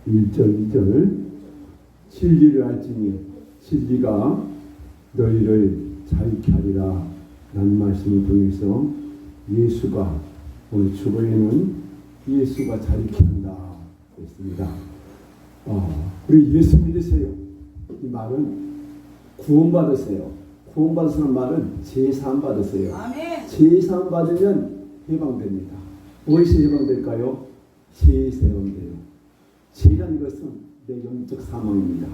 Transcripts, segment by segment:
1절 2절 진리를 알지니 진리가 너희를 자유케 하리라 라는 말씀을 통해서 예수가 오늘 주보에는 예수가 자유케 한다 했습니다. 우리 예수 믿으세요. 이 말은 구원받으세요. 구원받으시는 말은 제사함 받으세요. 아멘. 제사함 받으면 해방됩니다. 어디서 해방될까요? 죄에서 해방돼요. 죄라는 것은 내 영적 사망입니다.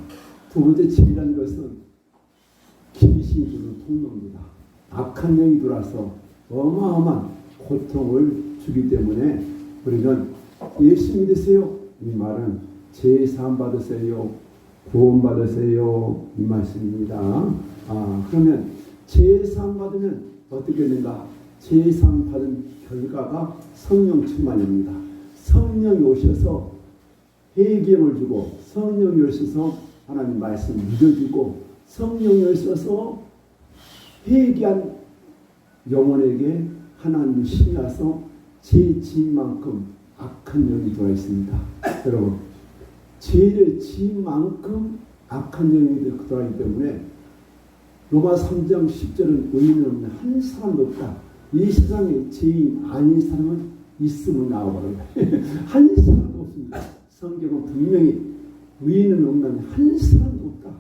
두 번째 죄라는 것은 귀신이 주는 통로입니다. 악한 영이 들어와서 어마어마한 고통을 주기 때문에 우리는 예수 믿으세요. 이 말은 제사함 받으세요. 구원 받으세요. 이 말씀입니다. 그러면 제사함 받으면 어떻게 되는가? 제사함 받은 결과가 성령 충만입니다. 성령이 오셔서 회개를 주고 성령이 오셔서 하나님 말씀 믿어주고 성령이 오셔서 회개한 영혼에게 하나님이 신이 와서 제 지만큼 악한 영이 들어와 있습니다. 여러분 죄를 지은 만큼 악한 영이 들어가기 때문에 로마 3장 10절은 의인은 없는 한 사람도 없다. 이 세상에 죄인 아닌 사람은 있으면 나와버려요. 한 사람도 없습니다. 성경은 분명히 의인은 없는 한 사람도 없다.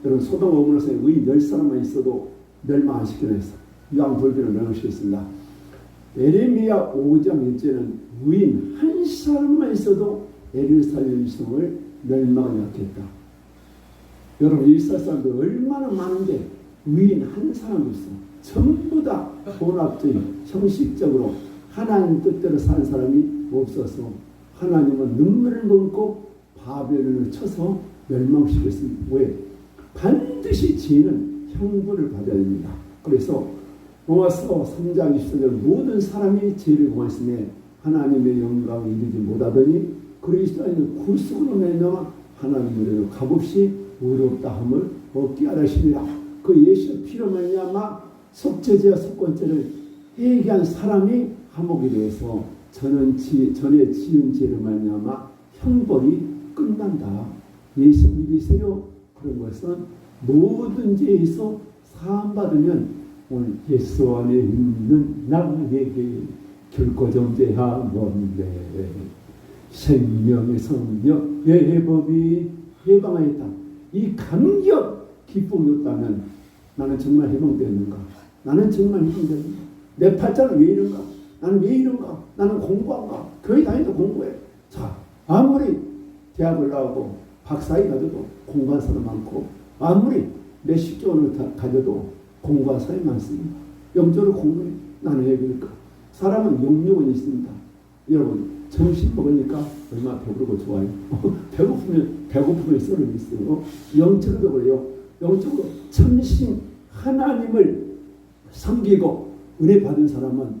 여러분 소돔 고모라에 의인 10사람만 있어도 멸망 안 시켜냈어. 이왕 돌비를 멸망시켰습니다. 에레미야 5장 1절은 의인 한 사람만 있어도 예루살렘 성을 멸망을 약했다. 여러분 이스라엘 사람들 얼마나 많은데 의인 한 사람도 있어. 전부 다 본합적인 형식적으로 하나님 뜻대로 사는 사람이 없어서 하나님은 눈물을 머금고 바벨론을 쳐서 멸망시켰습니다. 왜? 반드시 죄는 형벌을 받아야 됩니다. 그래서 로마서 3장 24절 모든 사람이 죄를 범하였으며 하나님의 영광을 이루지 못하더니 그리스도인은 구속으로 말미암아 하나님으로 값없이 의롭다함을 얻게 하시리라. 그 예수의 피로 말미암아 속죄죄와 속건죄를 회개한 사람이 화목에 대해서 전에 지은 죄로 말미암아 형벌이 끝난다. 예수 믿으세요. 그런 것은 모든 죄에서 사함받으면 오늘 예수 안에 있는 나에게 결코 존재하건대 생명의 성령 회법이 해방하였다. 이 감격 기쁨이 없다면 나는 정말 해방되는가? 나는 정말 해방되는가? 내 팔자는 왜 이런가? 나는 왜 이런가? 나는 공부한가? 교회 다니도 공부해. 자, 아무리 대학을 나오고 박사학위 가져도 공부한 사람 많고 아무리 몇십 원을 가져도 공부한 사람이 많습니다. 영적으로 공부해. 나는 왜 그럴까? 사람은 욕심은 있습니다. 여러분 점심 먹으니까 얼마나 배부르고 좋아요. 배고프면 썰을 있어요. 영적으로 그래요. 영적으로 참신 하나님을 섬기고 은혜 받은 사람은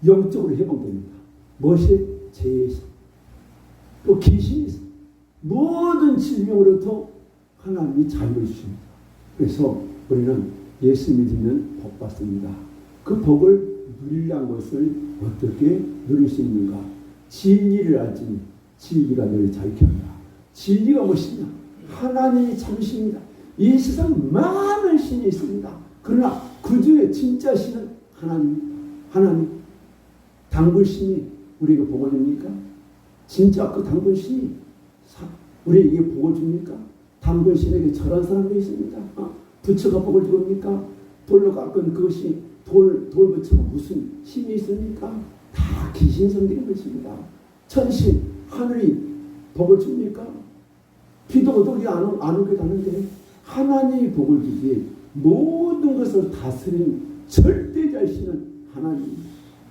영적으로 회복됩니다. 무엇이? 죄에서 또 귀신이 있어. 모든 질병으로부터 하나님이 자유를 주십니다. 그래서 우리는 예수 믿으면 복 받습니다. 그 복을 누리려는 것을 어떻게 누릴 수 있는가? 진리를 알지니 진리가 너를 자유케 한다. 진리가 무엇이냐? 하나님이 참신입니다. 이 세상 많은 신이 있습니다. 그러나 그 중에 진짜 신은 하나님. 당근신이 우리에게 복을 줍니까? 진짜 그 당근신이 우리에게 복을 줍니까? 당근신에게 절한 사람도 있습니다. 부처가 복을 줍니까? 돌로 깎은 그것이 돌부처가 무슨 힘이 있습니까? 다 귀신 성기는 것입니다. 천신, 하늘이 복을 줍니까? 비도 어떻게 안 오게 가는데 하나님이 복을 주지 모든 것을 다스린 절대자이시는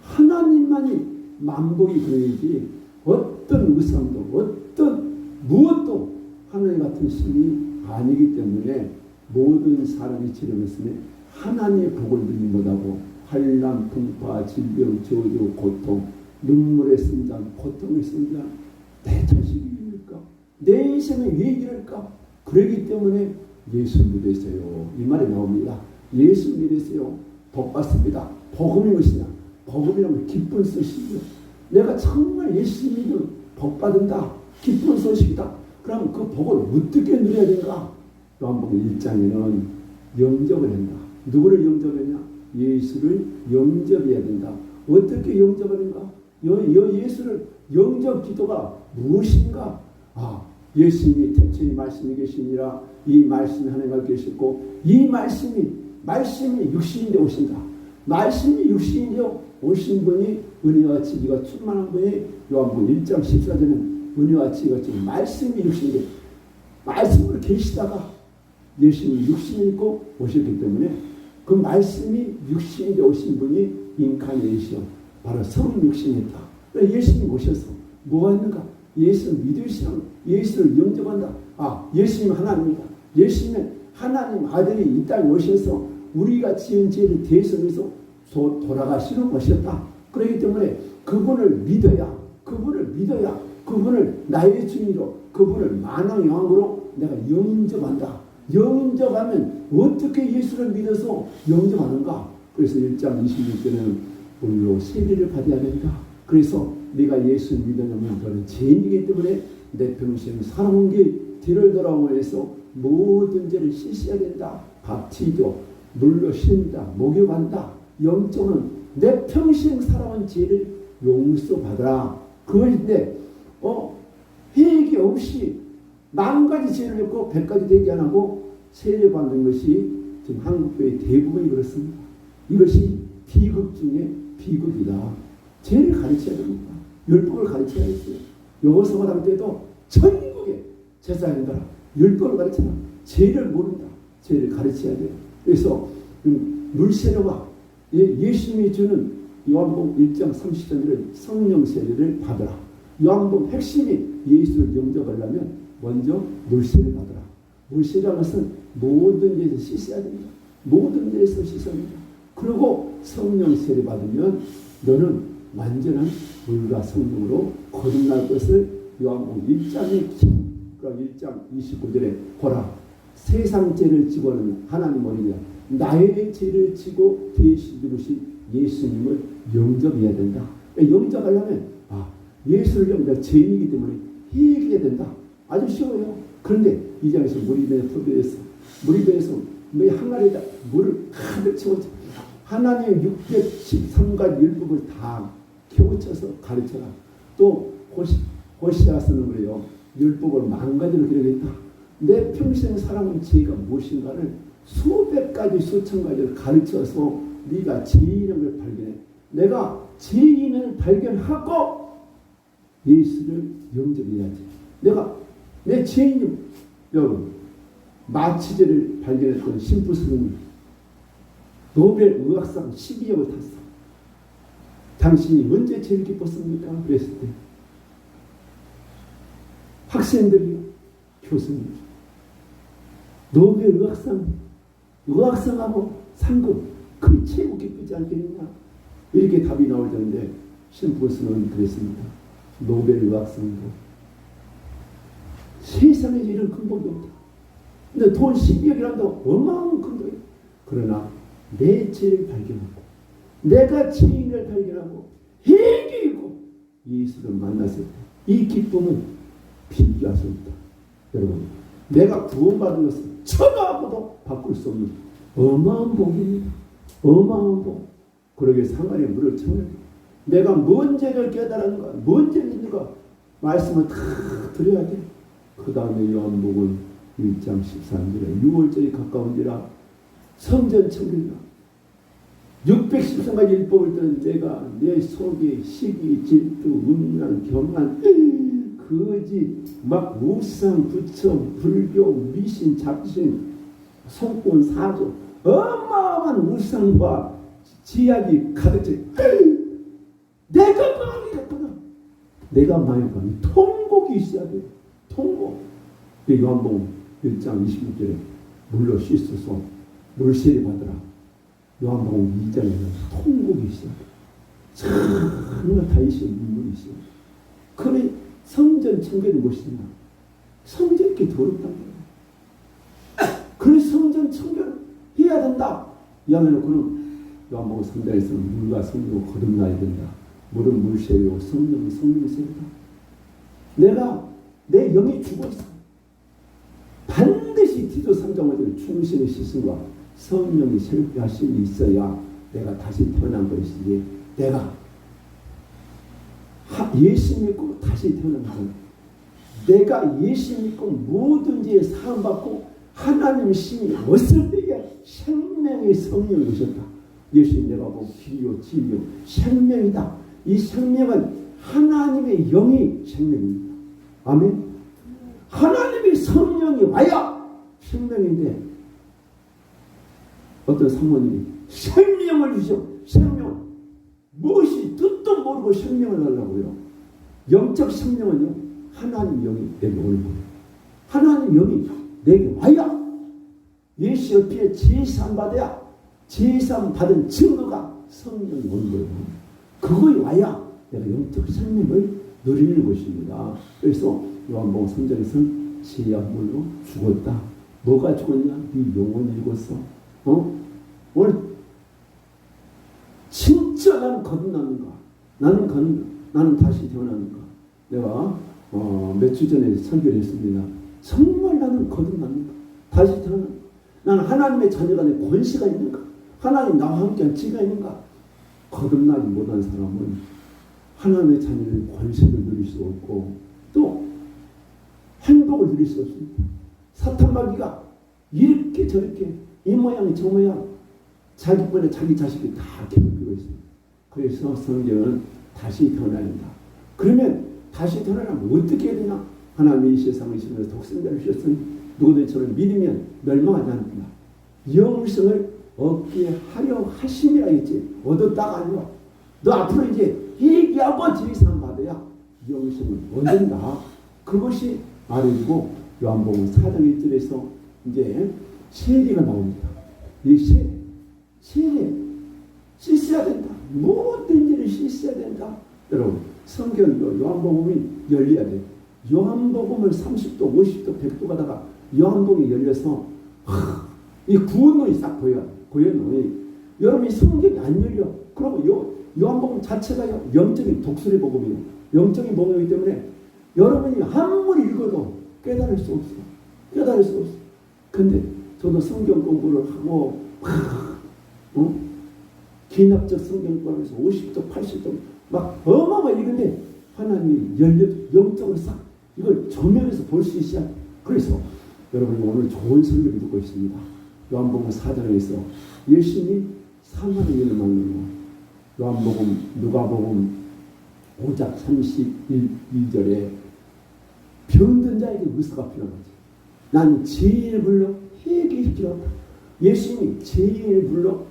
하나님만이 만복이 그래야지 어떤 의상도 어떤 무엇도 하나님 같은 신이 아니기 때문에 모든 사람이 지름했으며 하나님의 복을 누리지 못하고 환난, 풍파, 질병, 저주, 고통, 눈물의 승장, 고통의 승장 내 자식이 이럴까? 내 인생이 왜 이럴까? 그러기 때문에 예수 믿으세요. 이 말이 나옵니다. 예수 믿으세요. 복 받습니다. 복음이 무엇이냐? 복음이라면 기쁜 소식이요. 내가 정말 예수 믿으면 복 받는다. 기쁜 소식이다. 그럼 그 복을 어떻게 누려야 되는가? 요한복음 1장에는 영접을 한다. 누구를 영접했냐? 예수를 영접해야 된다. 어떻게 영접하는가? 예수를 영접 기도가 무엇인가? 예수님이 태초에 말씀이 계시니라. 이 말씀이 하나님과 계시고 이 말씀이 육신이 되어 오신다. 말씀이 육신이 되어 오신 분이 은혜와 진리가 충만한 분이 요한복음 1장 14절에는 은혜와 진리가 좀 말씀이 육신이 되어 말씀으로 계시다가 예수님이 육신이 있고 오셨기 때문에 그 말씀이 육신이 되어 오신 분이 인카네이션 바로 성육신이다. 예수님 오셔서 뭐가 있는가? 예수를 믿으시는 예수를 영접한다. 예수님 하나님이다. 예수님은 하나님 아들이 이 땅에 오셔서 우리가 지은 죄를 대성해서 돌아가시는 것이었다. 그렇기 때문에 그분을 믿어야 그분을 나의 주인으로 그분을 만왕의 왕으로 내가 영접한다. 영접하면 어떻게 예수를 믿어서 영접하는가? 그래서 1장 26절에는 물로 세례를 받아야 된다. 그래서 네가 예수를 믿으려면 너는 죄인이기 때문에 내 평생 살아온 게 뒤를 돌아오면서 모든 죄를 씻어야 된다. 박치도 물로 쉰다. 목욕한다. 영적으로는 내 평생 살아온 죄를 용서받아라. 그것인데 회개 없이 10,000가지 죄를 짓고 100가지 대개 안 하고 세례받는 것이 지금 한국교회 대부분이 그렇습니다. 이것이 비극 중에 비극이다. 죄를 가르쳐야 됩니다. 율법을 가르쳐야 했어요. 여호수아 당 때도 전국에 제사장들아 율법을 가르쳐라. 죄를 모른다. 죄를 가르쳐야 돼요. 그래서 물세례와 예수님이 주는 요한복음 1장 30절에 성령 세례를 받으라. 요한복음 핵심이 예수를 영접하려면 먼저 물세례를 받으라. 물세례라는 것은 모든 죄에서 씻어야 됩니다. 모든 죄에서 씻어야 됩니다. 그리고 성령 세례 받으면 너는 완전한 물과 성령으로 거듭날 것을 요한복음 1장에 그럼 1장 29절에 보라 세상 죄를 지고는 하나님 어리냐 나의 죄를 지고 대신 죽으신 예수님을 영접해야 된다. 영접하려면 예수를 영접 죄인이기 때문에 회개해야 된다. 아주 쉬워요. 그런데 이 장에서 물이 내 풀에서 매 항아리에다 물을 가득 채워서 하나님의 613가지 율법을 다 캐우쳐서 가르쳐라. 또 호시아서는 그래요. 율법을 10,000가지로 기록했다. 내 평생 살아온 죄가 무엇인가를 수백 가지 수천 가지를 가르쳐서 네가 죄인을 발견해. 내가 죄인을 발견하고 예수를 영접해야지. 내가 내 죄인이 여러분 마취제를 발견했던 심부스는 노벨 의학상 12억을 탔어. 당신이 언제 제일 기뻤습니까? 그랬을 때 학생들이 교수님 노벨 의학상하고 상금 그 최고 기쁘지 않겠느냐 이렇게 답이 나올 텐데 심부스는 그랬습니다. 노벨 의학상도 세상에 이런 큰 복이 없다. 근데 돈 12억이란다 어마어마한 큰 돈이야. 그러나 내 죄를 발견하고 내가 죄인을 발견하고 회개하고 예수를 만났을 때 이 기쁨은 비교할 수 없다. 여러분 내가 구원받은 것은 천하고도 바꿀 수 없는 어마어마한 복입니다. 어마어마한 복. 그러게 상관에 물을 청해 내가 뭔 죄를 깨달았는가 뭔 죄를 있는가 말씀을 다 드려야 돼. 그 다음에 요한복음 1장 13절에 6월절이 가까운지라 성전 청결이라 613가지 율법을 듣는 내가 내 속에 시기, 질투, 음란, 교만, 거짓, 막 우상, 부처, 불교, 미신, 잡신, 속군, 사조 어마어마한 우상과 지약이 가득 내가 망했구나. 내가 망했구나. 통곡이 있어야 돼. 통곡. 요한복음 1장 26절에 물로 씻어서 물세례 받으라. 요한복음 2장에는 통곡이 있어야 돼. 정말 다윗의 눈물이 있어요. 그래 성전 청결이 무엇이냐? 성전 이렇게 더럽단 말이야. 그래서 성전 청결을 해야 된다. 이하면은 요한복음 3장에서는 물과 성령으로 거듭나야 된다. 물은 물세례요 성령은 성령세례다. 내가 내 영이 죽어 있어. 반드시 디도 3장을 충신의 시승과 성령이 새롭게 하심이 있어야 내가 다시 태어난 것이지, 내가 예수 믿고 다시 태어난 거야. 내가 예수 믿고 뭐든지 사함받고 하나님의 신이 왔을 때에 생명의 성령이 오셨다. 예수님 내가 보고 길이요 진리요 생명이다. 이 생명은 하나님의 영이 생명입니다. 아멘. 하나님의 성령이 와야 생명인데 어떤 사모님이 생명을 주셔. 생명. 무엇이 뜻도 모르고 생명을 달라고요. 영적 생명은요, 하나님 영이 내게 오는 거예요. 하나님 영이 내게 와야 예수 옆에 제사함 받아야 제사함 받은 증거가 성령이 오는 거예요. 그거에 와야 내가 영적 생명을 누리는 것입니다. 그래서 요한복음 3장에서는 죄악물로 죽었다. 뭐가 죽었냐? 네 영혼이 죽었어. 오늘 진짜 나는 거듭나는가? 나는 다시 태어나는가? 내가 몇 주 전에 설교를 했습니다. 정말 나는 거듭나는가? 다시 태어나는가? 나는 하나님의 자녀가 내 권세가 있는가? 하나님 나와 함께한 지가 있는가? 거듭나지 못한 사람은 하나님의 자녀의 권세를 누릴 수 없고 또 행복을 누릴 수 없습니다. 사탄마귀가 이렇게 저렇게 이 모양 저 모양 자기뿐에 자기 자식이 다 괴롭히고 있습니다. 그래서 성경은 다시 태어나야 된다. 그러면 다시 태어나면 어떻게 해야 되나? 하나님이 이 세상을 주시면서 독생자를 주셨으니 누구든 저를 믿으면 멸망하지 않는다. 영생을 얻게 하려 하심이라 했지. 얻었다가 아니라 너 앞으로 이제 얘기하고 제사함 받아야 영생을 얻는다. 그것이 말해주고 요한복음 4장 1절에서 이제 세례가 나옵니다. 이 세례 씻어야 된다. 모든 일을 씻어야 된다. 여러분 성경도 요한복음이 열려야 돼요. 요한복음을 30도 50도 100도 가다가 요한복음이 열려서 이 구원론이 싹 보여요. 구원론이 여러분이 성경이 안 열려. 그러면 요한복음 자체가요 영적인 독수리 복음이에요. 영적인 복음이기 때문에 여러분이 아무리 읽어도 깨달을 수 없어. 깨달을 수 없어. 근데 저도 성경 공부를 하고 기납적 성경 공부하면서 50도 80도 막 어마어마하게 읽는데 하나님이 영적으로 싹 이걸 조명해서 볼 수 있어야. 그래서 여러분이 오늘 좋은 설교를 듣고 있습니다. 요한복음 4장에서 예수님이 사마리아 여인을 만난 거. 요한복음 누가복음 5장 31절에 병든 자에게 의사가 필요하지. 난 죄인을 불러 회개시키러 왔다. 예수님이 죄인을 불러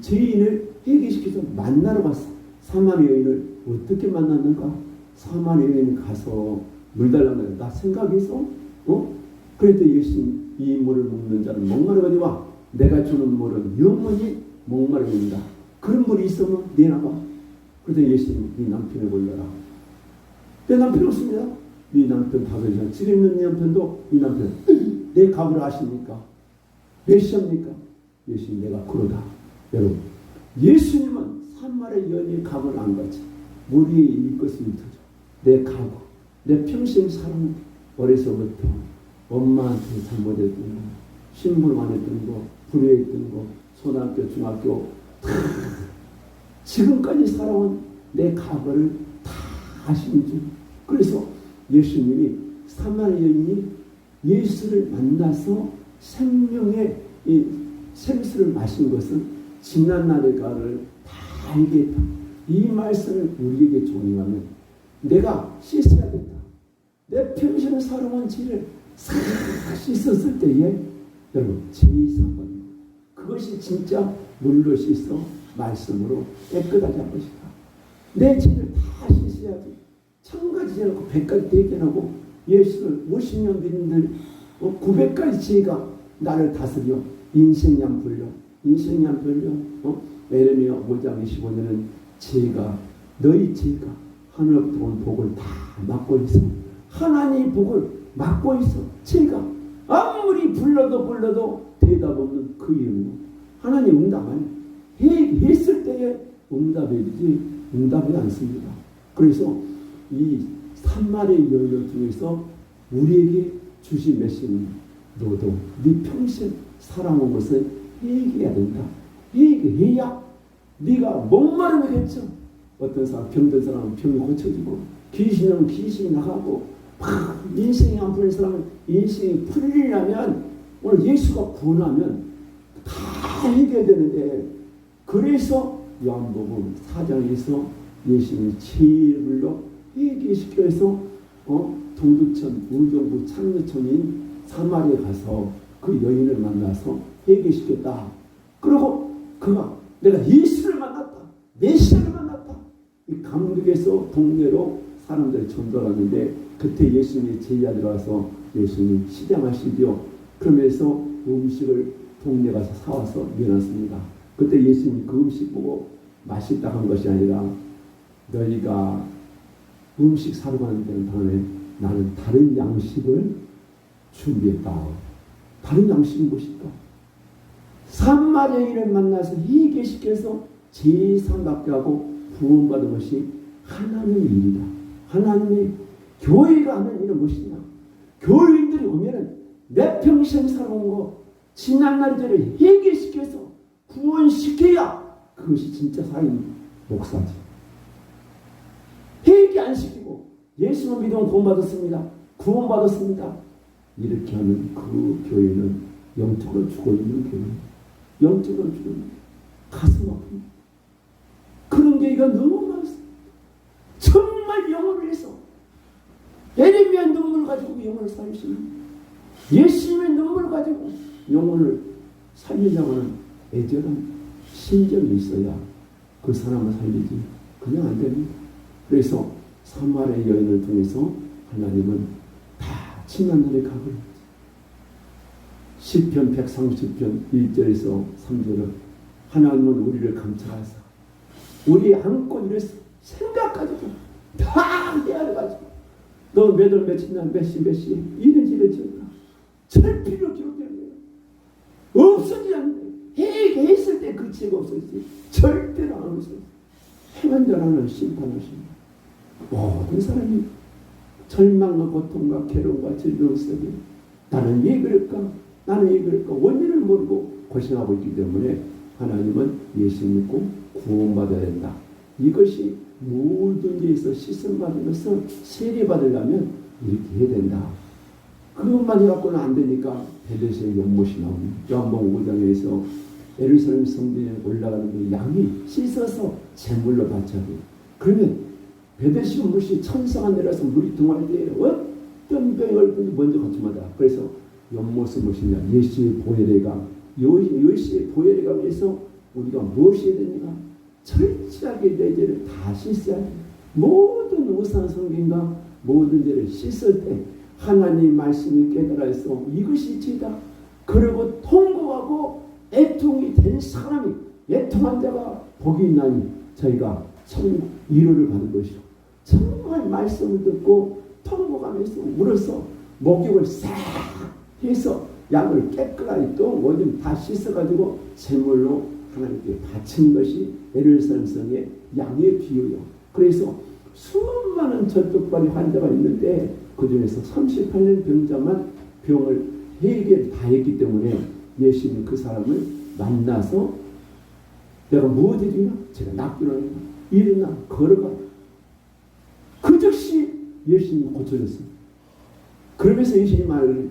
죄인을 회개시켜서 만나러 갔어. 사마리아 여인을 어떻게 만났는가? 사마리아 여인이 가서 물 달라고 해서 나 생각해서 그랬더니 예수님 이 물을 먹는 자는 목마르거니와 내가 주는 물은 영원히 목마르겠다. 그런 물이 있으면 내놔봐. 그랬더니 예수님 네 남편을 불러라. 내 남편 없습니다. 네 남편 답을 지금 있는 남편도 네 남편 내 값을 아십니까? 몇 시입니까? 예수님 내가 그러다. 여러분 예수님은 사마리아 여인의 값을 안 가지. 물 위에 이 것을 터져. 내 값, 내 평생 사는 어려서부터 엄마한테 잘못했던 거, 신부만 했던 거, 불효했던 거, 초등학교, 중학교 다 지금까지 살아온 내 과거를 다 아시는 줄. 그래서 예수님이 사마리아 여인이 예수를 만나서 생명의 이 생수를 마신 것은 지난날의 가를 다 알겠다. 이 말씀을 우리에게 적용하면 내가 씻어야 된다. 내 평생을 살아온 죄를 싹 씻었을 때에 여러분 제사함 받는 것. 그것이 진짜 물로 씻어 말씀으로 깨끗하게 할 것이다. 내 죄를 다 씻어야지. 1000가지 죄놓고 100가지 대견하고 예수를 50년 믿는 900가지 죄가 나를 다스려 인생양 불려 에레미야 5장 25절은 죄가 너희 죄가 하늘로부터 온 복을 다 막고 있어. 하나님의 복을 막고 있어. 죄가 아무리 불러도 대답 없는 그 이유는 하나님 응답 안 해. 했을 때에 응답이지 응답이 않습니다. 그래서 이 산마리아 여인 중에서 우리에게 주신 메시지는 너도 네 평생 살아온 것을 회개해야 된다. 회개해야 네가 목마르겠죠. 어떤 사람 병든 사람은 병이 고쳐지고 귀신은 귀신이 나가고 막 인생이 안 풀린 사람은 인생이 풀리려면 오늘 예수가 구원하면 다 해결해야 되는데 그래서 요한복음 4장에서 예수님이 제일로 회개시켜서 동두천 우정부 창녀촌인 사마리아에 가서 그 여인을 만나서 회개시켰다. 그리고 그가 내가 예수를 만났다. 메시아를 만났다. 이 감격에서 동네로 사람들이 전도하는데 그때 예수님이 제자들 와서 예수님 시장하시죠. 그러면서 음식을 동네 가서 사와서 내놨습니다. 그때 예수님이 그 음식 보고 맛있다 한 것이 아니라 너희가 음식 사러 가는 동안에 나는 다른 양식을 준비했다. 다른 양식이 무엇일까? 사마리아인을 만나서 회개시켜서 제사 받게 하고 구원받은 것이 하나님의 일이다. 하나님의 교회가 하는 일은 무엇이냐? 교인들이 오면은 내 평생 살아온 거 지난날들을 회개시켜서 구원시켜야 그것이 진짜 사인 목사지. 회개 안 시키고 예수만 믿으면 구원받았습니다. 구원받았습니다. 이렇게 하는 그 교회는 영적으로 죽어있는 교회. 영적으로 죽어있는 가슴 아픈 그런 교회가 너무 많습니다. 정말 영을 위해서 예레미야 눈물 가지고 영을 살리시는 예수님의 눈물 가지고 영혼을 살리려고 하는 애절한 심정이 있어야 그 사람을 살리지 그냥 안 됩니다. 그래서 사마리아 여인을 통해서 하나님은 다 지난날의 각을 시편 130편 1절에서 3절은 하나님은 우리를 감찰하사 우리 안고 이래서 생각가지고 다 헤아려가지고 너 몇 월 며칠 날 몇 시 이런 지었다. 철필로 기록되는 거예요. 없어지지 않는 회개했을 때 그 죄가 없어지지 절대로 안 없어지지. 행한 자라는 심판하십니다. 모든 사람이 절망과 고통과 괴로움과 질병 속에 나는 왜 그럴까? 나는 왜 그럴까? 원인을 모르고 고생하고 있기 때문에 하나님은 예수 믿고 구원받아야 된다. 이것이 모든 데에서 씻음받으면서 세례받으려면 이렇게 해야 된다. 그것만 해갖고는 안 되니까 베데스의 연못이 나옵니다. 요한복음 5장에서 예루살렘 성전에 올라가는 그 양이 씻어서 제물로 바쳐야 돼요. 그러면 베데스 연못이 천사가 내려서 물이 동할 때 어떤 병이 걸든지 먼저 거침하다. 그래서 연못은 무엇이냐? 예수의 보혈의가 예수의 보혈의가 위해서 우리가 무엇이 해야 되는가? 철저하게 내 죄를 다 씻어야 돼. 모든 우상 성경과 모든 죄를 씻을 때 하나님 말씀을 깨달아서 이것이 죄다. 그리고 통곡하고 애통이 된 사람이 애통한 자가 복이 있나니 저희가 천국 위로를 받은 것이요. 정말 말씀을 듣고 통곡하면서 울어서 목욕을 싹 해서 양을 깨끗하게 또 뭐든 다 씻어가지고 제물로 하나님께 바친 것이 예루살렘 성의 양의 비유요. 그래서 수많은 절뚝발이 환자가 있는데 그 중에서 38년 병자만 병을 해결 다 했기 때문에 예수님이 그 사람을 만나서 내가 무엇 해주냐? 제가 낫기로 해라. 일어나 걸어가. 그 즉시 예수님이 고쳐졌어요. 그러면서 예수님이 말을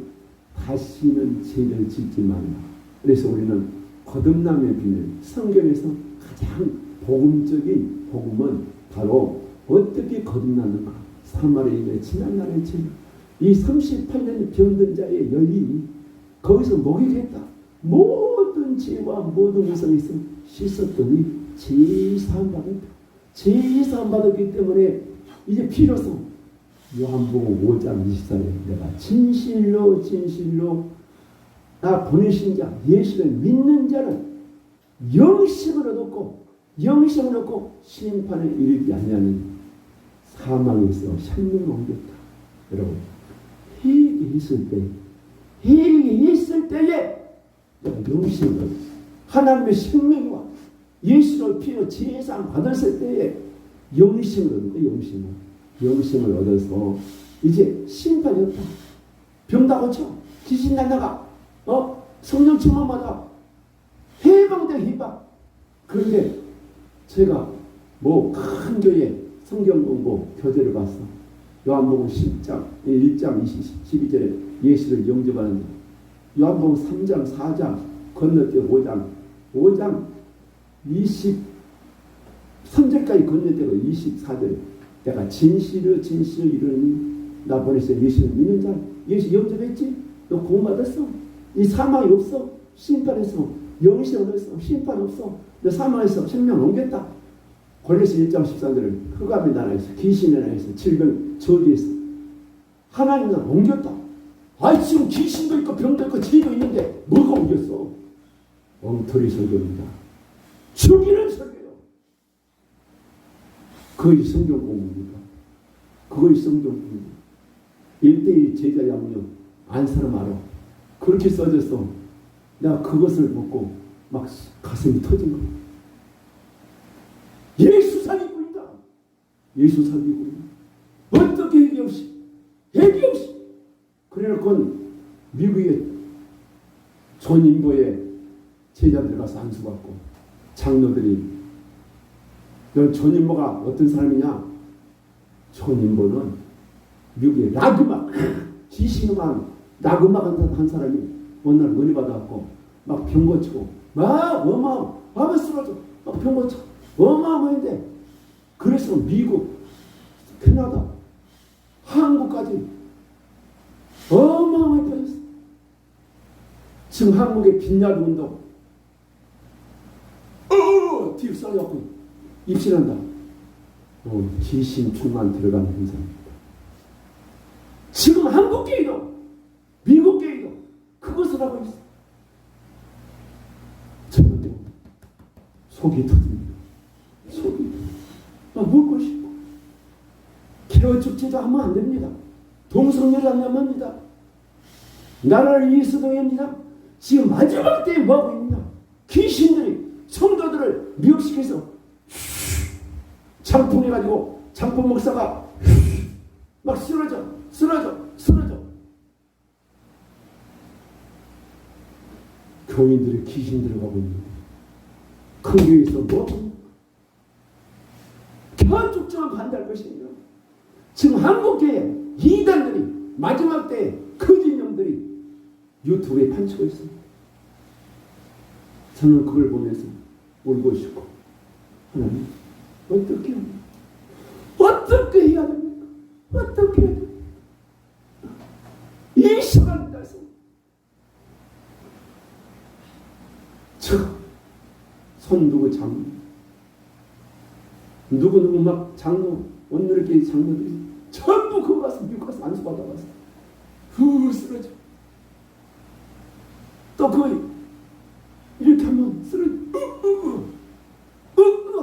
다시는 죄를 짓지 말라. 그래서 우리는 거듭남의 비밀, 성경에서 가장 복음적인 복음은 바로 어떻게 거듭나는가. 사마리아인의 지난날의 죄, 이 38년 병든 자의 여인이 거기서 목욕했다. 모든 죄와 모든 우상에서 씻었더니 제사함 받았다. 제사함 받았기 때문에 이제 비로소 요한복음 5장 24절에 내가 진실로 나 보내신 자 예수를 믿는 자는 영생을 얻고 심판에 이르지 아니하는 사망에서 생명을 옮겼다. 여러분 회개했을 때에 내가 영생을 얻었어. 하나님의 생명이 와 예수를 피로 제사함 받았을 때에 영생을 얻었다. 영생을 얻어서 이제 심판이 없다. 병 다 고쳐. 귀신 날라가. 성령 충만 받아. 해방돼, 해방. 그런데 제가 뭐 큰 교회 성경 공부 교재를 봤어. 요한복음 10장 1장 12절에 예수를 영접하는 자. 요한복음 3장 4장 건너뛰어 5장 23절까지 건너뛰어 24절에 내가 진실을 이루니 나 보내서 예수를 믿는 자. 예수 영접했지? 너 구원받았어? 이 사망이 없어. 심판에서 영생은 없어. 심판 없어. 너 사망에서 생명 옮겼다. 골로새 1장 14절은 흑암의 나라에서 귀신의 나라에서 질병 저주에서 하나님 나라 옮겼다. 지금 귀신도 있고 병도 있고 죄도 있는데 뭐가 옮겼어? 엉터리 설교입니다. 죽이는 설교요. 그것이 성경 공부입니다. 그것이 성경 공부. 1:1 제자 양육 안 사람 알아. 그렇게 써졌어. 내가 그것을 보고 막 가슴이 터진 거야. 예수 사기꾼이다. 예수 사기꾼. 어떻게 해기 없이. 그래놓고 미국의 존인보에 제자들 가서 안수받고 장로들이 너 존인보가 어떤 사람이냐? 존인보는 미국의 락음악 귀신음악 락음악 한 사람이 어느 날 은혜 받아갖고 막 병 고치고 막 마음에 쓰러져 막 병 고쳐 어마어마한데 그래서 미국 캐나다 한국까지 어마어마하게 퍼졌어. 지금 한국의 빈야드 운동 뒤로 썰려갖고 입신한다. 귀신 충만 들어가는 현상입니다. 지금 한국교회도 미국교회도 그것을 하고 있어. 저는 속이 터집니다. 속이 묻고 싶고 개어축제도 하면 안 됩니다. 동성애를 안 하면 합니다. 나라를 위해서도 합니다. 지금 마지막 때에 뭐하고 있느냐? 귀신들이 성도들을 미혹시켜서 장풍해가지고 장풍 목사가 막 쓰러져. 교인들이 귀신 들어가고 있는데 큰 교회에서 뭐 견축제만 반대할 것이냐. 지금 한국교회 이단들이 마지막 때에 거짓령들이 유튜브에 판치고 있습니다. 저는 그걸 보면서 울고 싶고 하나님 어떻게 해야 됩니까? 어떻게 해야 됩니까? 이 시간을 따서 손두고 장로 누구 막 장로 오늘의 장로들이 전부 그거 가서 미국 가서 안수 받아가서 쓰러져. 또 그거 이렇게 하면 쓰러져.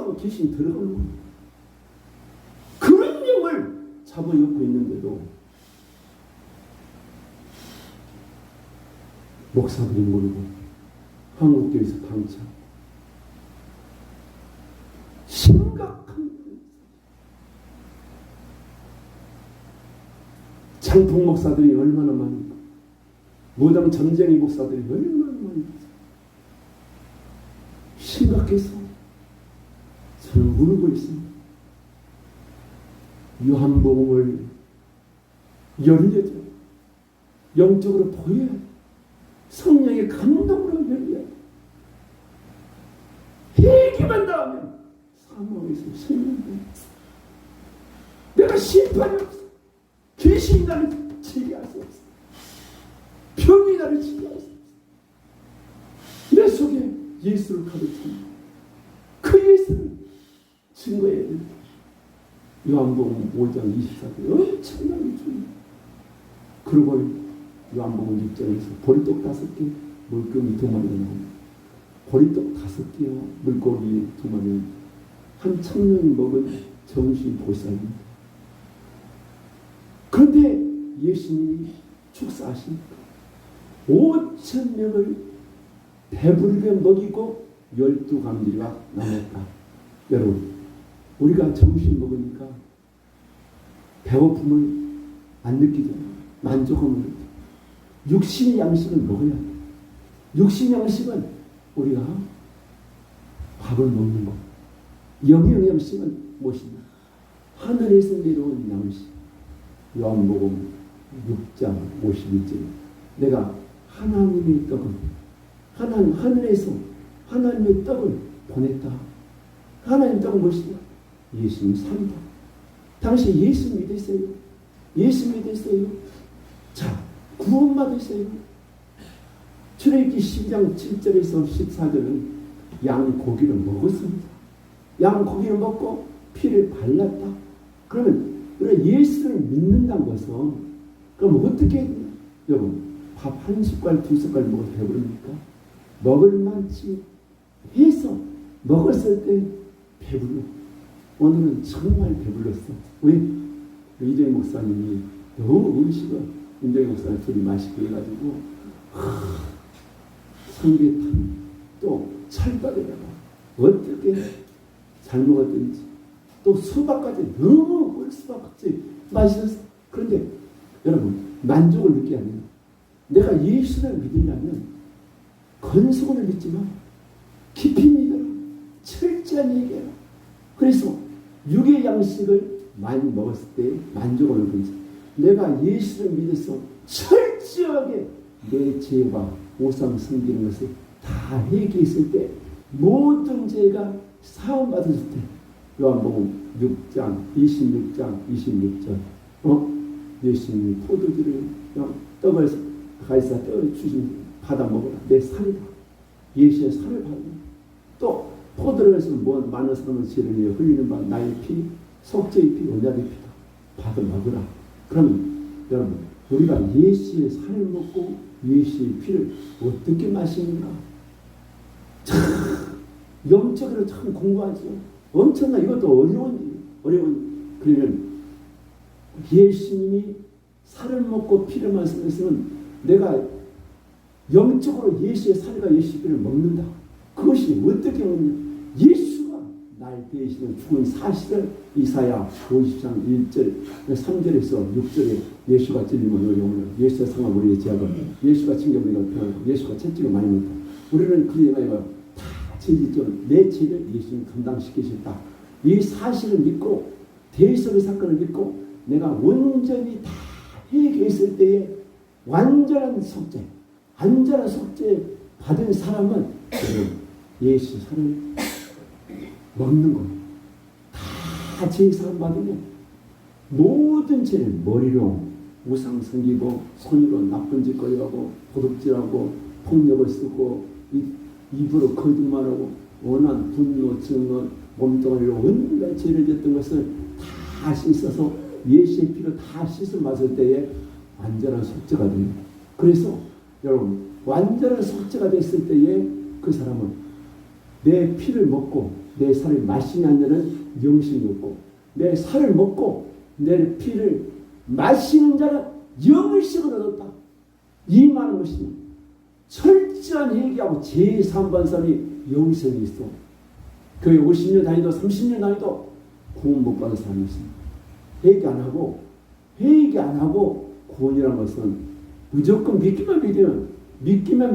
하고 귀신이 들어가는 거예요. 그런 영을 잡아놓고 있는데도 목사들이 모르고 한국교회에서 방치하고 심각한 장풍 목사들이 얼마나 많은가. 무당 전쟁의 목사들이 얼마나 많은가. 심각해서 저는 울고 있습니다. 요한복음을 열려줘. 영적으로 보여야 돼. 성령의 감동으로 열려야 돼. 회개만 닿으면 사망에서 생명돼. 내가 심판이 없어. 귀신이 나를 치료할 수 없어. 병이 나를 치료할 수 없어. 내 속에 예수를 가르치는 그 예수를 증거해야 된다. 요한복음 5장 24절 엄청나게 중요해. 그리고 요한복음 6장에서 보리떡 5개, 물고기 2마리가 나옵니다. 보리떡 5개와 물고기 2마리, 한 청년이 먹은 정신 보살입니다. 그런데 예수님이 축사하시니까 5,000명을 배부르게 먹이고 12감리가 남았다. 여러분, 우리가 점심 먹으니까 배고픔을 안 느끼잖아요. 만족함을 느껴. 육신의 양식을 먹어야 돼. 육신의 양식은 우리가 밥을 먹는 것. 영의 양식은 무엇이냐? 하늘에서 내려온 양식. 요한복음 6장 51절. 내가 하나님의 떡을 하늘에서 하나님의 떡을 보냈다. 하나님의 떡은 무엇이냐? 예수님 살이다. 당시 예수 믿으세요? 예수 믿으세요? 자, 구원 받으세요. 출애굽기 12장 7절에서 14절은 양고기를 먹었습니다. 양고기를 먹고 피를 발랐다. 그러면 예수를 믿는다는 것은 그럼 어떻게 해야 되냐? 여러분, 밥 한 숟갈 두 숟갈 먹어도 배부릅니까? 먹을 만치 해서 먹었을 때 배불러. 오늘은 정말 배불렀어. 왜? 이정희 목사님이 너무 음식을 이정희 목사님 둘이 맛있게 해가지고 삼계탕 또 찰밥에다가 어떻게 잘 먹었든지 또 수박까지 너무 꿀수박같이 맛있었어. 그런데 여러분 만족을 느끼지 않는 내가 예수를 믿으려면 건성을 믿지만 깊이 믿어라. 철저한 얘기해라. 그래서 육의 양식을 많이 먹었을 때 만족을 느끼지. 내가 예수를 믿어서 철저하게 내 죄와 우상 숨기는 것을 다 회개했을 때 모든 죄가 사함받았을 때 요한복음 6장 26장 26절 예수님이 포도주를 떡을 가이사 떡을 주신 받아 먹어라. 내 살이다. 예수의 살을 받는 또 포도를 해서 많은 사람을 죄를 위해 흘리는 바 나의 피 속죄의 피 언약의 피다. 받아 먹으라. 그러면 여러분 우리가 예수의 살을 먹고 예수의 피를 어떻게 마시는가? 참 영적으로 참 공부하죠. 엄청나 이것도 어려운 그러면 예수님이 살을 먹고 피를 마시는 것은 내가 영적으로 예수의 살과 예수의 피를 먹는다. 그것이 어떻게 먹느냐? 예수가 날 대신에 죽은 사실을 이사야 50장 1절 3절에서 6절에 예수가 찔림을 영원히 예수의 상하 우리의 죄악을 예수가 징계 우리가 편하고 예수가 채찍을 많이 먹다. 우리는 그리하여 다 죄짓죠. 내 죄를 예수님 감당시키셨다. 이 사실을 믿고 대속의 사건을 믿고 내가 온전히 다 회개했을 때에 완전한 속죄 받은 사람은 예수 살을 먹는 겁니다. 다 제사를 받으면 모든 죄를 머리로 우상 섬기고 손으로 나쁜 짓거리 하고 도둑질하고 폭력을 쓰고 입으로 거짓말하고 원한 분노 증언 몸뚱아리로 온갖 죄를 졌던 것을 다 씻어서 예수의 피로 다 씻어 마실 때에 완전한 속죄가 됩니다. 그래서 여러분 완전한 속죄가 됐을 때에 그 사람은 내 피를 먹고 내 살을 마시는 자는 영생이 없고 내 살을 먹고 내 피를 마시는 자는 영생을 얻었다. 이 말은 것이냐? 철저한 회개하고 제3번선이 영생이 있어. 교회 50년 다니도 30년 다니도 구원 못 받은 사람이 있습니다. 회개 안 하고 구원이라는 것은 무조건 믿기만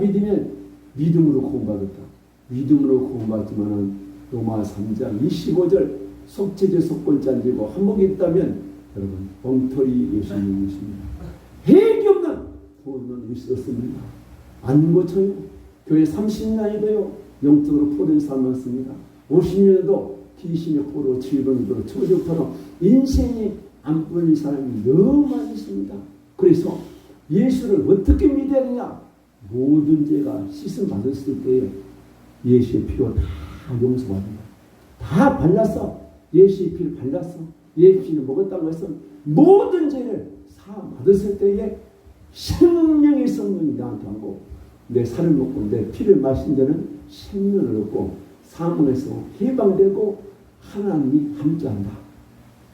믿으면 믿음으로 구원받았다. 믿음으로 구원받지만은 로마 3장 25절 속죄제 속건자 지고 한복이 있다면 여러분 엉터리 예수님이십니다. 회개 없는 구원은 있었습니다. 안 고쳐요. 교회 30년이 돼요. 영적으로 포된 사람 많습니다. 50년에도 귀신의 포로 질병으로 초조처럼 인생이 안 풀린 사람이 너무 많이 있습니다. 그래서 예수를 어떻게 믿어야 되냐? 모든 죄가 씻음 받았을 때에 예수의 피로 다 용서받는다. 다 발랐어. 예수의 피를 발랐어. 예수의 피를 먹었다는 것은 모든 죄를 사함 받았을 때에 생명의 성령이 나한테 하고 내 살을 먹고 내 피를 마신 자는 생명을 얻고 사망에서 해방되고 하나님이 함께한다.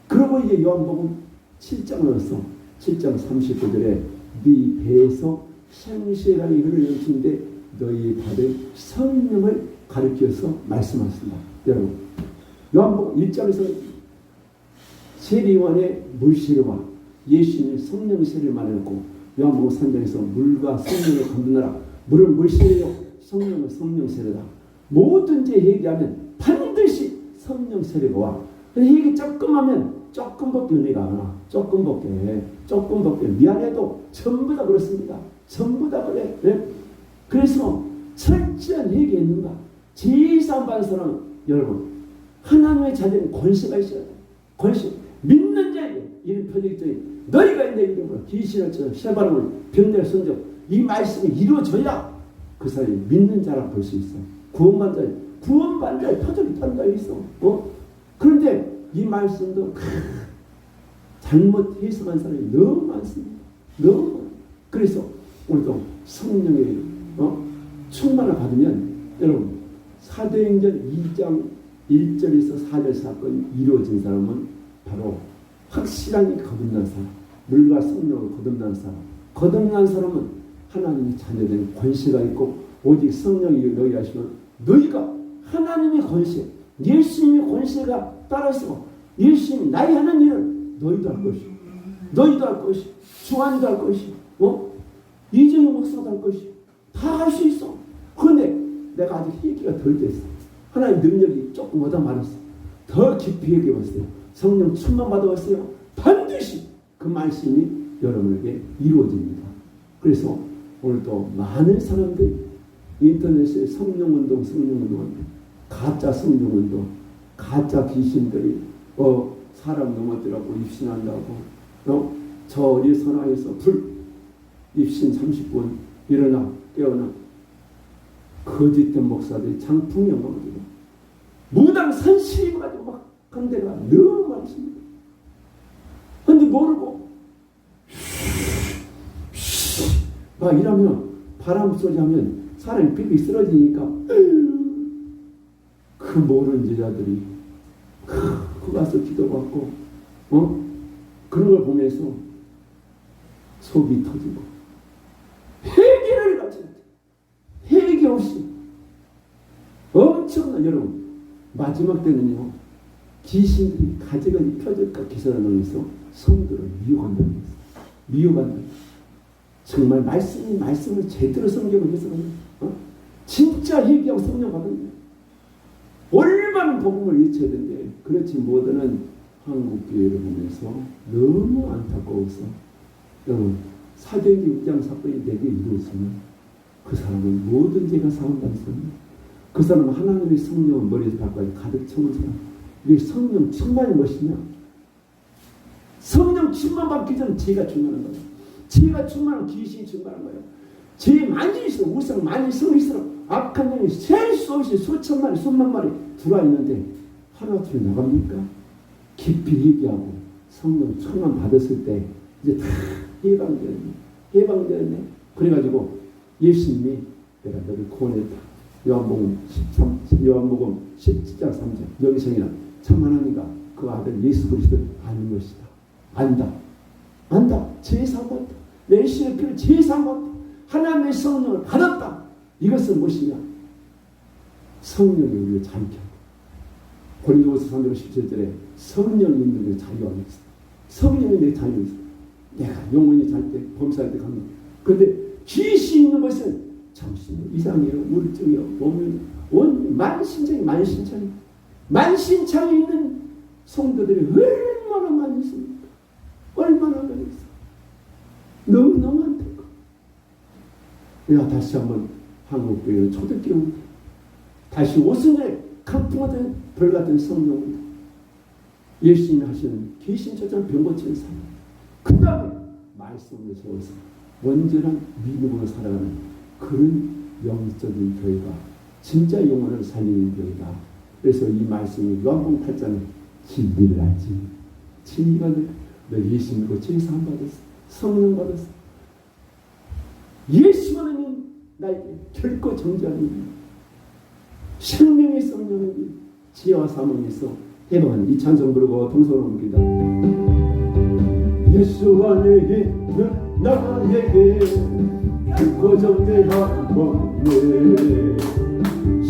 그리고 이제 요한복음 7장으로서 7장 39절에 네 배에서 생수강이 흐르는데 너희 받을 성령을 가르쳐서 말씀하신다. 여러분 요한복음 1장에서 세례요한의 물세례와 예수님의 성령 세례를 말해놓고 요한복음 3장에서 물과 성령을 거듭나라. 물은 물세례요, 성령은 성령 세례다. 뭐든지 얘기하면 반드시 성령 세례가 와. 얘기 조금 하면 조금밖에 의미가 안 와. 조금밖에 미안해도 전부 다 그렇습니다. 전부 다 그래. 네? 그래서 철저한 얘기했는가. 제일 받은 사람은 여러분 하나님의 자녀는 권세가 있어야 돼. 권세. 믿는 자에게 이런 표적이 너희가 내 이름으로 귀신을 쳐 쇠바람을 병내를 선적 이 말씀이 이루어져야 그 사람이 믿는 자라 볼 수 있어. 구원받은 자의 표적이 다른 자에 있어. 그런데 이 말씀도 잘못 해석한 사람이 너무 많습니다. 너무. 그래서 오늘도 성령의 충만을 받으면 여러분 사도행전 2장 1절에서 4절 사건이 이루어진 사람은 바로 확실하게 거듭난 사람, 물과 성령을 거듭난 사람. 거듭난 사람은 하나님의 자녀된 권세가 있고 오직 성령이 너희 하시면 너희가 하나님의 권세, 예수님의 권세가 따라서 예수님이 나의 하는 일을 너희도 할 것이고 너희도 할 것이고 주한이도 할 것이고 이정희 목사도 할 것이고 다 할 수 있어. 그런데 내가 아직 얘기가 덜 됐어. 하나님 능력이 조금 얻어 말았어. 더 깊이 얘기해봤어요. 성령 충만 받아봤어요. 반드시 그 말씀이 여러분에게 이루어집니다. 그래서 오늘도 많은 사람들이 인터넷에 성령운동 가짜 성령운동 가짜 귀신들이 사람 넘어뜨라고 입신한다고 저 예선화에서 입신 30분 일어나 깨어나 거짓된 목사들이 장풍이 영광으로 무당 선실이 가지고 막 한 데가 너무 많습니다. 근데 모르고 막 이러면 바람 소리 하면 사람이 삐삐 쓰러지니까 그 모르는 제자들이 그 가서 기도받고 그런 걸 보면서 속이 터지고 회개를 가지 회개 없이 엄청난 여러분 마지막 때는요 귀신들이 가지가지 펴질까 기사를 넣어서 성도를 미혹한다는 거예요. 미혹한다. 정말 말씀을 제대로 성경을 해석하는 진짜 회개하고 성령 받은 거예요. 얼마나 복음을 외쳐야 되는데 그렇지 못하는 한국교회를 보면서 너무 안타까워서 여러분 사도행전 6장 사건이 내게 이루어지면 그 사람은 모든 죄가 사한다는 사람이에요. 그 사람은 하나님의 성령을 머리에서 발까지 가득 채운 사람. 이게 성령 충만이 무엇이냐? 성령 충만 받기 전에 죄가 충만한 거예요. 죄가 충만하면 귀신이 충만한 거예요. 죄 많이 있어. 우상 많이 성있어. 악한 영이 셀 수 없이 수천 마리 수만 마리 들어와 있는데 하루아침에 나갑니까? 깊이 얘기하고 성령 충만 받았을 때 이제 다 해방되었네. 그래가지고 예수님이 내가 너를 구원했다. 요한복음 17장 3절 여기서는 참 하나님과 그 아들 예수 그리스도를 아는 것이다. 안다. 제사한 것다. 메시아의 피를 제사한 것다. 하나님의 성령을 받았다. 이것은 무엇이냐? 성령이 우리를 자유케 하고 고린도후서 3장 17절에 성령이 있는 게 자유하고 있어. 성령이 내 자유에 있어. 내가 영원히 잘 때 범사할 때 가면 그런데 귀신 있는 것은 정신이 이상해요. 우울증이요. 몸이 만신창이 있는 성도들이 얼마나 많이 있습니까? 얼마나 많이 있어. 너무너무 안타까워. 내가 다시 한번 한국교회를 초대교회 다시 오순절에 강풍하던 벌같은 성령입니다. 예수님이 하시는 귀신처럼 병고치는 삶. 그 다음에 말씀을 세워서 온전한 믿음으로 살아가는 그런 영적인 교회가 진짜 영혼을 살리는 교회다. 그래서 이 말씀이 요한복음 8장에 진리를 알지. 진리가 너 예수 믿고 제사함 받았어. 성령 받았어. 예수 하나님 나에게 결코 정죄하는 생명의 성령의 지혜와 사명에서 해방하는 이 찬송 부르고 동서로 옮깁니다. 예수 안에 있는 나에게 결코 정죄하였네.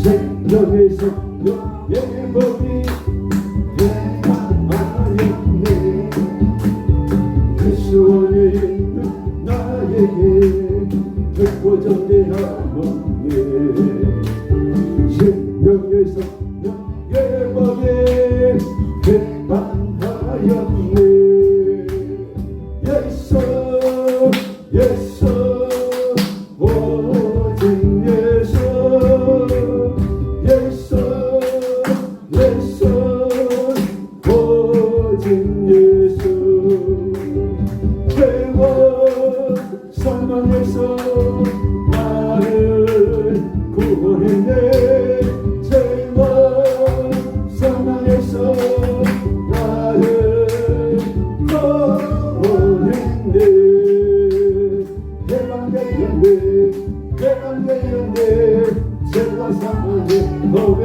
생명의 성령의 법이 해방하였네. 예수 안에 있는 나에게 결코 정죄하였네. 십명의 성령의 법에 해방하였네. 예수 예수 오직 예수 예수 예수 오직 예수 죄와 사망에서 나를 구원했네. 죄와 사망에서 나를 구원했네. 해방되었네. 해방되었네. 죄와 사망의 법에